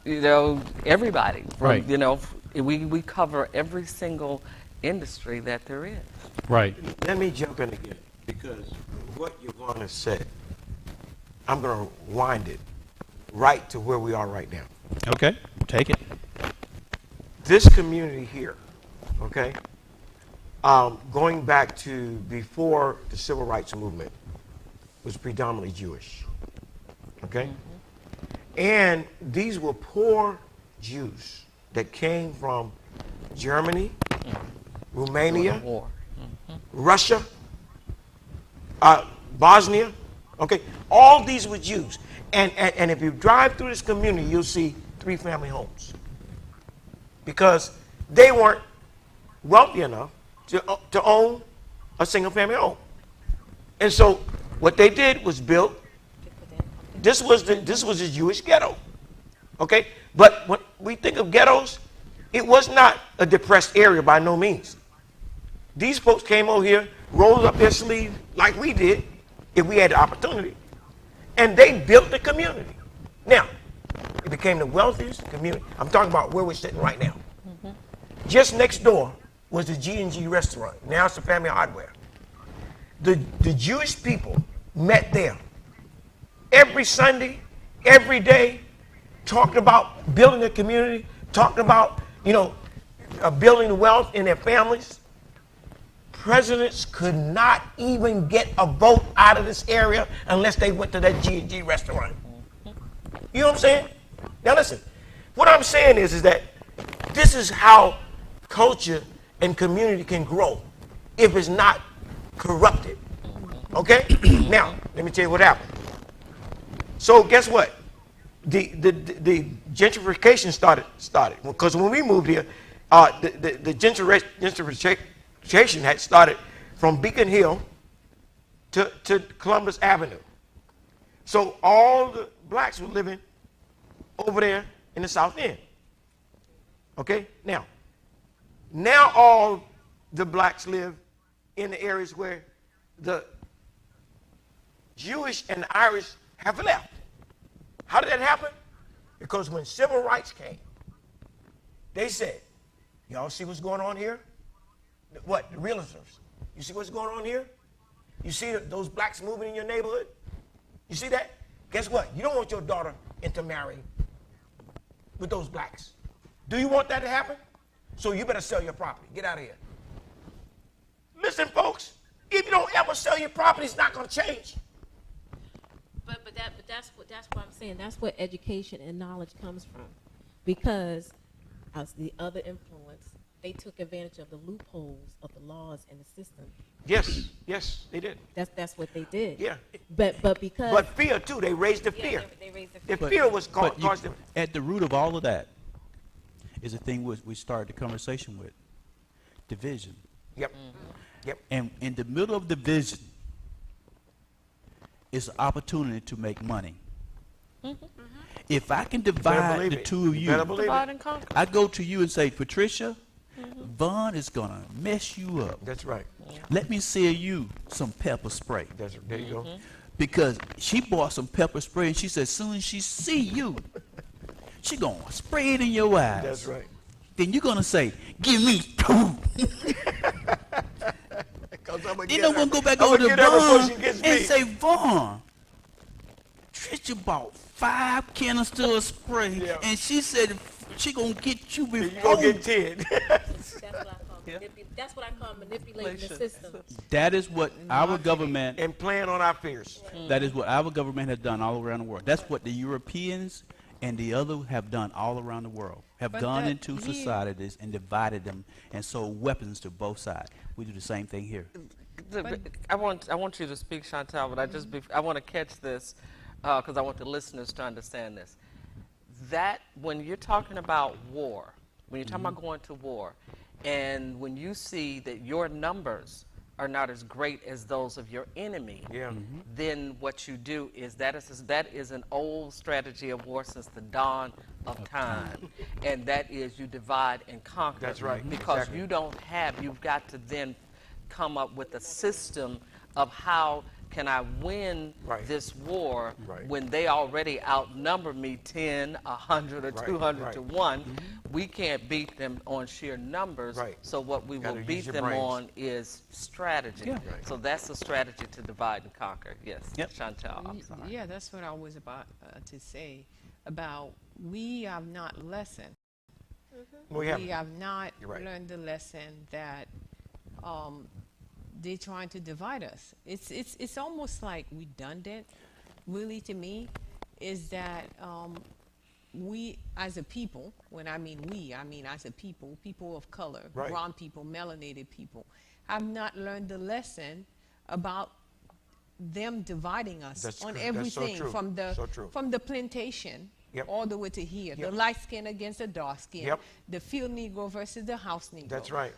everybody. We cover every single industry that there is. Right. Let me jump in again, because what you're going to say, I'm going to wind it right to where we are right now. Okay. Take it. This community here, okay, going back to before the civil rights movement, was predominantly Jewish, okay? And these were poor Jews that came from Germany, Romania, Russia, Bosnia, okay? All these were Jews. And if you drive through this community, you'll see 3-family homes, because they weren't wealthy enough to own a single-family home. And so what they did was build. This was the Jewish ghetto, okay? But when we think of ghettos, it was not a depressed area by no means. These folks came over here, rolled up their sleeves like we did, if we had the opportunity, and they built the community. Now, it became the wealthiest community. I'm talking about where we're sitting right now. Just next door was the G&G restaurant. Now it's the Family Hardware. The Jewish people met there every Sunday, every day, talking about building a community, talking about, building wealth in their families. Presidents could not even get a vote out of this area unless they went to that G&G restaurant. You know what I'm saying? Now listen, what I'm saying is that this is how culture and community can grow if it's not corrupted. Okay? Now, let me tell you what happened. So guess what? The gentrification started because when we moved here, the gentrification had started from Beacon Hill to Columbus Avenue. So all the blacks were living over there in the South End. Okay? Now all the blacks live in the areas where the Jewish and the Irish have left. How did that happen? Because when civil rights came, they said, y'all see what's going on here? What? The realtors. You see what's going on here? You see those blacks moving in your neighborhood? You see that? Guess what? You don't want your daughter intermarrying with those blacks. Do you want that to happen? So you better sell your property. Get out of here. Listen, folks, if you don't ever sell your property, it's not going to change. But that's what I'm saying. That's what education and knowledge comes from, because as the other influence, they took advantage of the loopholes of the laws and the system. Yes, yes, they did. That's what they did. Yeah. But because But fear too. They raised the yeah, fear. they raised the The fear. fear was But caused them. at the root of all of that is the thing we started the conversation with, division. Yep. Yep. And in the middle of division is an opportunity to make money. If I can Better divide believe the it. two of you, Better believe Divide it. and conquer. I go to you and say, Patricia, Vaughn is going to mess you up. That's right. Let me sell you some pepper spray. There you go. Because she bought some pepper spray and she said, as soon as she see you, she going to spray it in your eyes. That's right. Then you're going to say, give me two. Then I'm going to go back over to Vaughn and say, Vaughn, Tricia bought 5 canisters of spray, Yeah. and she said she going to get you You're before. going to get 10. That's what I call manipulating the system. That is what our government, And playing on our fears. that is what our government has done all around the world. That's what the Europeans and the other have done all around the world, have But gone that into here- societies and divided them and sold weapons to both sides. We do the same thing here. I want you to speak, Chantal, but I want to catch this because I want the listeners to understand this. That when you're talking about war, when you're talking about going to war, and when you see that your numbers are not as great as those of your enemy, Yeah. then what you do is that is an old strategy of war since the dawn of time, and that is you divide and conquer. That's right. Because Exactly. you've got to then come up with a system of how can I win Right. this war Right. when they already outnumber me 10, 100, or Right, 200 to right. 1. We can't beat them on sheer numbers. Right. So what we Gotta will use beat your them brains. on is strategy. Yeah. Right. So that's the strategy to divide and conquer. Yes, Yep. Chantal, I'm sorry. Yeah, that's what I was about to say about we have not listened. We have. We have not You're right. learned the lesson that they're trying to divide us. It's almost like redundant, really, to me, is that we as a people, when I mean we, I mean as a people, people of color, Right. brown people, melanated people, have not learned the lesson about them dividing us That's on true. That's so everything true. from the So true. from the plantation Yep. all the way to here, Yep. the light skin against the dark skin, Yep. the field Negro versus the house Negro. That's right.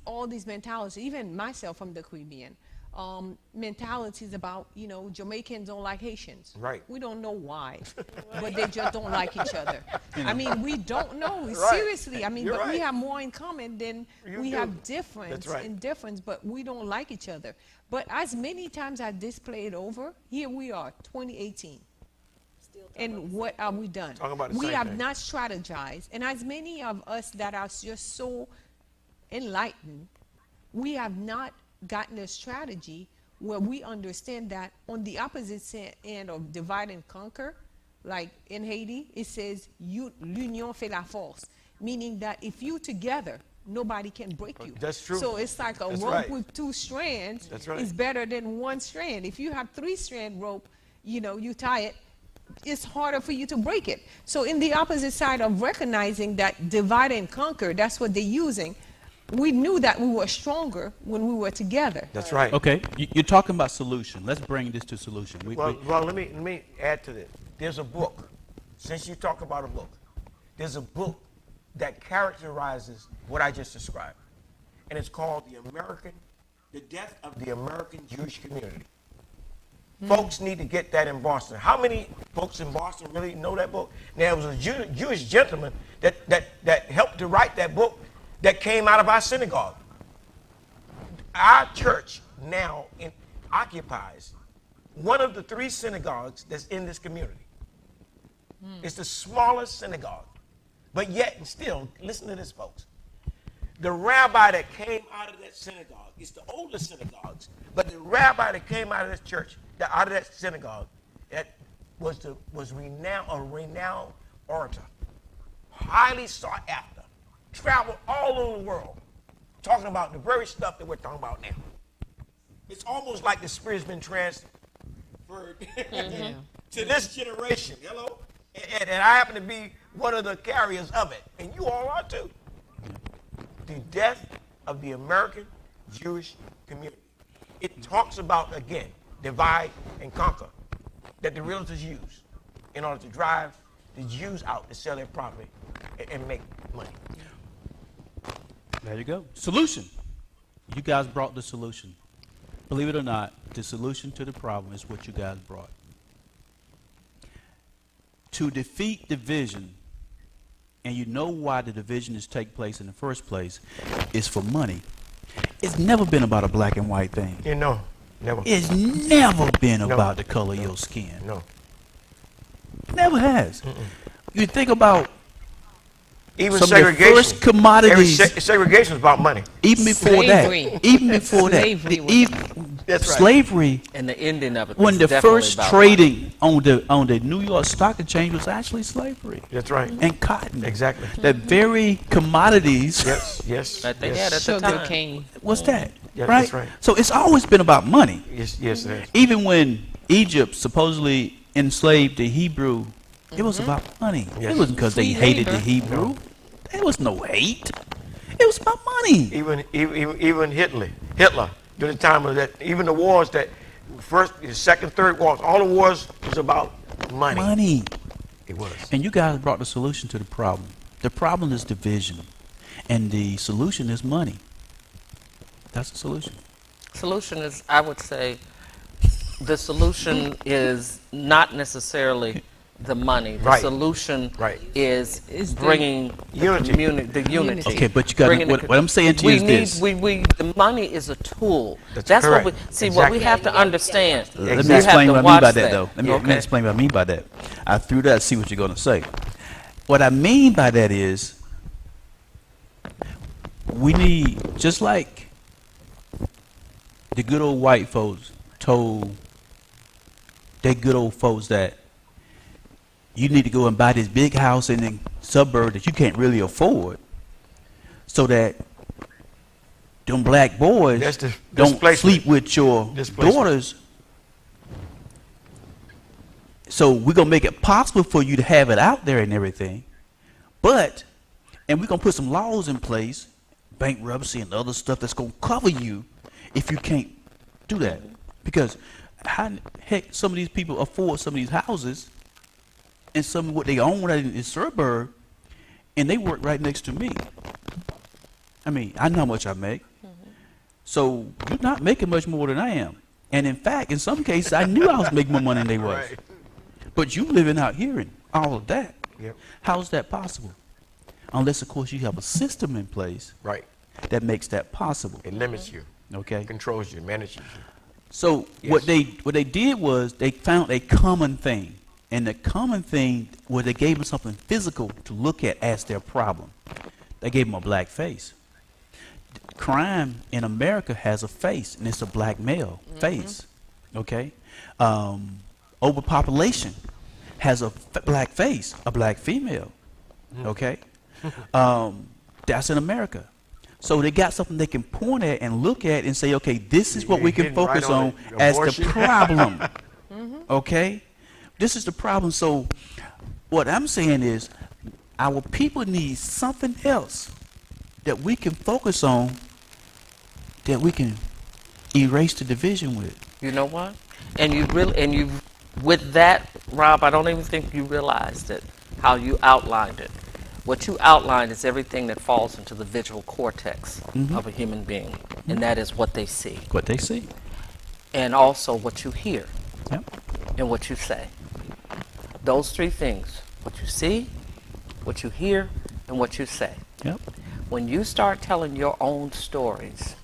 All these mentalities, even myself from the Caribbean, mentalities about, Jamaicans don't like Haitians. Right. We don't know why, but they just don't like each other. I mean, we don't know. Right. Seriously, I mean, You're but we right. have more in common than You we do. have difference That's right. in difference, but we don't like each other. But as many times as this played over, here we are, 2018. And what have we done? Talking about the We same have thing. not strategized. And as many of us that are just so enlightened, we have not gotten a strategy where we understand that on the opposite end of divide and conquer, like in Haiti, it says l'union fait la force, meaning that if you together, nobody can break you. That's true. So it's like a That's rope right. with 2 strands That's right. is better than 1 strand. If you have 3-strand rope, you tie it, it's harder for you to break it. So in the opposite side of recognizing that divide and conquer, that's what they're using, we knew that we were stronger when we were together. That's right. Okay, you're talking about solution. Let's bring this to solution. Well, let me add to this. There's a book. Since you talk about a book, there's a book that characterizes what I just described, and it's called The Death of the American Jewish Community. Folks need to get that in Boston. How many folks in Boston really know that book? Now, it was a Jewish gentleman that helped to write that book that came out of our synagogue. Our church now occupies one of the 3 synagogues that's in this community. It's the smallest synagogue. But yet and still, listen to this, folks. The rabbi that came out of that synagogue, it's the oldest synagogues, but the rabbi that came out of this church, out of that synagogue, that was a renowned orator, highly sought after, traveled all over the world, talking about the very stuff that we're talking about now. It's almost like the Spirit's been transferred to this generation. Hello? And I happen to be one of the carriers of it, and you all are too. the death of the American Jewish community. It talks about, again, divide and conquer, that the realtors use in order to drive the Jews out to sell their property and make money. There you go. Solution. You guys brought the solution. Believe it or not, the solution to the problem is what you guys brought. To defeat division, and you know why the division is take place in the first place, is for money. It's never been about a black and white thing. You know, never. It's never been No. about the color of your skin. No. Never has. You think about Even some of the segregation. first commodities. Segregation is about money. Even before Slavery. that, even before that, Slavery was That's right. slavery. And the ending of it When was the definitely first about trading on the New York Stock Exchange was actually slavery That's right. and cotton. Exactly. The very commodities. Yes, yes. that they yes. had at the Sugar time. cane. What's that? Yeah, right? that's right. So it's always been about money. Yes, yes, it is. Even when Egypt supposedly enslaved the Hebrew, it was about money. Yes. It wasn't because they Free hated the labor. Hebrew. No. There was no hate. It was about money. Even Hitler, during the time of that, even the wars that first, the second, third wars, all the wars was about money. Money. It was. And you guys brought the solution to the problem. The problem is division, and the solution is money. That's the solution. Solution is, I would say, the solution is not necessarily the money. The Right. solution Right. is Is the bringing the unity. community, the unity. Okay, but you got Bringing what, the- what I'm saying to you is this. The money is a tool. That's what correct. we see. What we Exactly. have to understand. Let you me have explain to what I mean watch by that, though. Let me Okay. explain what I mean by that. I threw that to see what you're going to say. What I mean by that is we need, just like the good old white folks told they good old folks that you need to go and buy this big house in the suburb that you can't really afford so that them black boys That's the don't displacement. sleep with your Displacement. daughters. So we're going to make it possible for you to have it out there and everything. But, and we're going to put some laws in place, bankruptcy and other stuff that's going to cover you if you can't do that. Because how in the heck some of these people afford some of these houses and some of what they own right in the suburb, and they work right next to me. I mean, I know how much I make. So you're not making much more than I am. And in fact, in some cases, I knew I was making more money than they was. Right. But you living out here and all of that. Yep. How's that possible? Unless, of course, you have a system in place Right. that makes that possible. It limits you, Okay. controls you, manages you. So what they did was they found a common thing, and the common thing was they gave them something physical to look at as their problem. They gave them a black face. Crime in America has a face, and it's a black male face. Okay. Overpopulation has a black face, a black female. Okay. That's in America. So they got something they can point at and look at and say, okay, this is what we can Hitting right focus on on it. as the Abortion. problem. Okay? This is the problem. So what I'm saying is our people need something else that we can focus on, that we can erase the division with. You know what? And you really, and you, with that, Rob, I don't even think you realized it, how you outlined it. What you outlined is everything that falls into the visual cortex of a human being, and that is what they see, What they see. and also what you hear Yep. and what you say. Those three things: what you see, what you hear, and what you say. Yep. When you start telling your own stories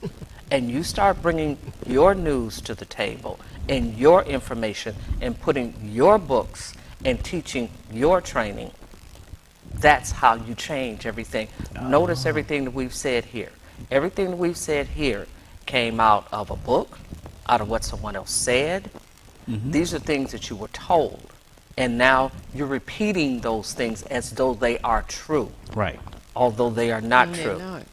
and you start bringing your news to the table and your information and putting your books and teaching your training, that's how you change everything. Notice everything that we've said here. Everything that we've said here came out of a book, out of what someone else said. These are things that you were told. And now you're repeating those things as though they are true, Right. although they are not And they're true. not.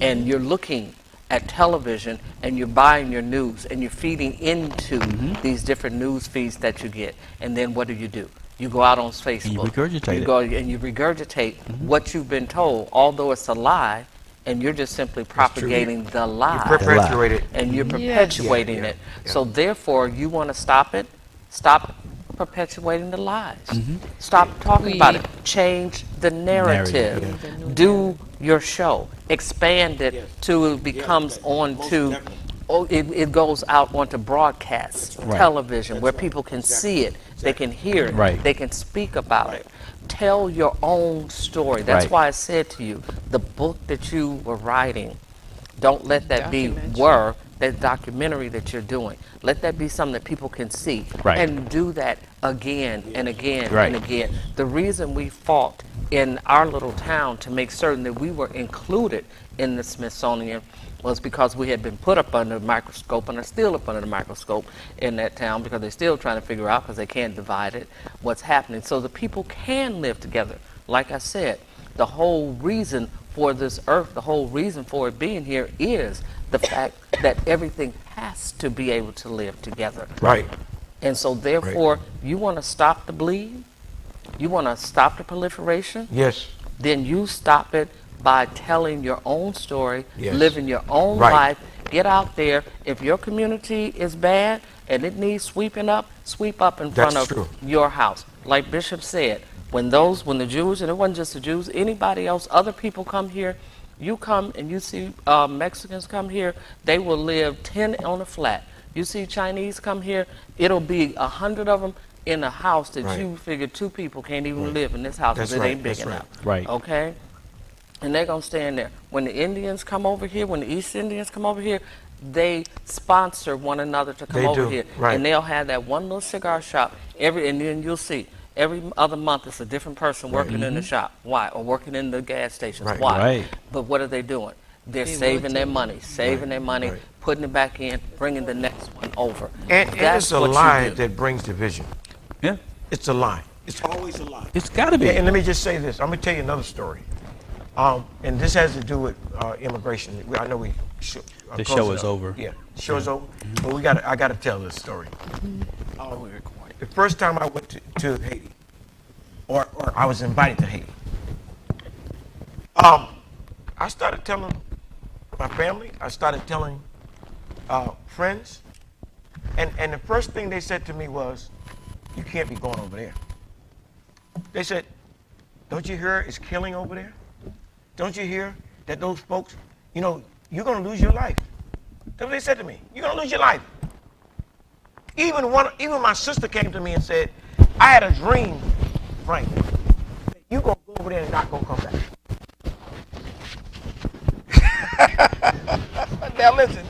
And you're looking at television and you're buying your news and you're feeding into these different news feeds that you get. And then what do? You go out on Facebook. regurgitate you it. go and you regurgitate what you've been told, although it's a lie. and you're just simply propagating the lie. You perpetuate it. And you're Yes. perpetuating Yeah, it. yeah. So therefore, you want to stop it. Stop perpetuating the lies. Stop talking about it. Change the narrative. Narrative, Do your show. Expand it till it becomes onto. Oh, it goes out onto broadcast Right. television where people can see it, they can hear it, Right. they can speak about it. Tell your own story. That's Right. why I said to you, the book that you were writing, don't let that be Documentary. that documentary that you're doing. Let that be something that people can see. Right. And do that again and again Right. and again. The reason we fought in our little town to make certain that we were included in the Smithsonian was because we had been put up under the microscope and are still up under the microscope in that town because they're still trying to figure out, because they can't divide it, what's happening. So the people can live together. Like I said, the whole reason for this earth, the whole reason for it being here is the fact that everything has to be able to live together. Right. And so therefore, you want to stop the bleed, you want to stop the proliferation, Yes. then you stop it by telling your own story, Yes. living your own Right. life. Get out there. If your community is bad and it needs sweeping up, sweep up in front That's of true. your house. Like Bishop said, when the Jews, and it wasn't just the Jews, anybody else, other people come here, you come and you see Mexicans come here, they will live 10 on a flat. You see Chinese come here, it'll be 100 of them in a house that Right. you figure 2 people can't even live in this house because That's it right, ain't big that's right. enough. Right. Okay? And they're going to stand there. When the Indians come over here, when the East Indians come over here, they sponsor one another to come They over do, here. right. And they'll have that one little cigar shop, and then you'll see, every other month it's a different person working in the shop. Why? Or working in the gas stations. Right. Why? Right. But what are they doing? They're They saving their rotate. money, saving their money, Right. putting it back in, bringing the next one over. And That's it's a what you lie do. that brings division. Yeah. It's a lie. It's always a lie. It's got to be. And let me just say this. I'm going to tell you another story. And this has to do with immigration. I know we should. The show is over. Yeah, the show is over. But I got to tell this story. The first time I went to Haiti, or I was invited to Haiti, I started telling my family. I started telling friends, and the first thing they said to me was, "You can't be going over there." They said, "Don't you hear it's killing over there? Don't you hear that those folks, you're going to lose your life?" That's what they said to me. "You're going to lose your life." Even my sister came to me and said, "I had a dream, Frank. You're going to go over there and not going to come back." Now listen,